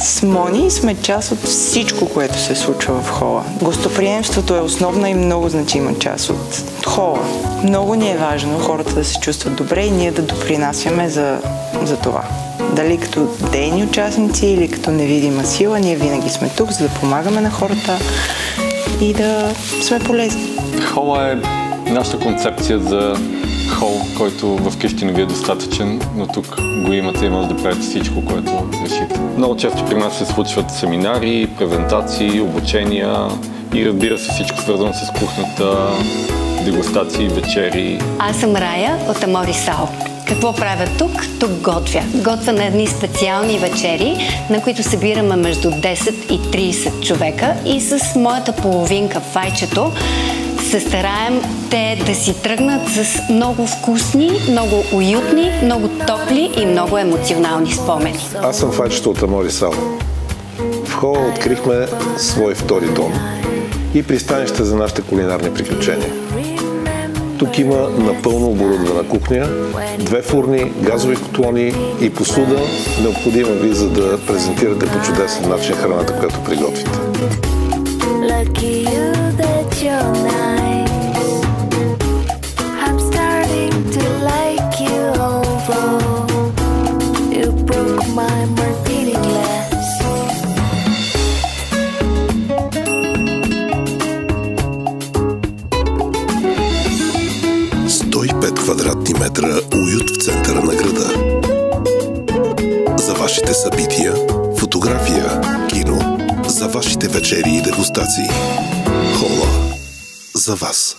С Мони сме част от всичко, което се случва в хола. Гостоприемството е основна и много значима част от хола. Много ни е важно хората да се чувстват добре и ние да допринасяме за това. Дали като дейни участници или като невидима сила, ние винаги сме тук, за да помагаме на хората и да сме полезни. Хола е нашата концепция за хол, който в къщи не ви е достатъчен, но тук го имате и може да правите всичко, което решите. Много често при нас се случват семинари, презентации, обучения и разбира се всичко свързано с кухнята, дегустации, вечери. Аз съм Рая от Амори Сао. Какво правя тук? Тук готвя. Готвя на едни специални вечери, на които събираме между 10 и 30 човека и с моята половинка Файчето се стараем те да си тръгнат с много вкусни, много уютни, много топли и много емоционални спомени. Аз съм Файчето от Амори Сао. В хола открихме свой втори дом и пристанище за нашите кулинарни приключения. Тук има напълно оборудвана кухня, 2 фурни, газови котлони и посуда, необходима ви, за да презентирате по чудесен начин храната, която приготвите. Квадратни метра уют в центъра на града. За вашите събития, фотография, кино, за вашите вечери и дегустации. Хола. За вас.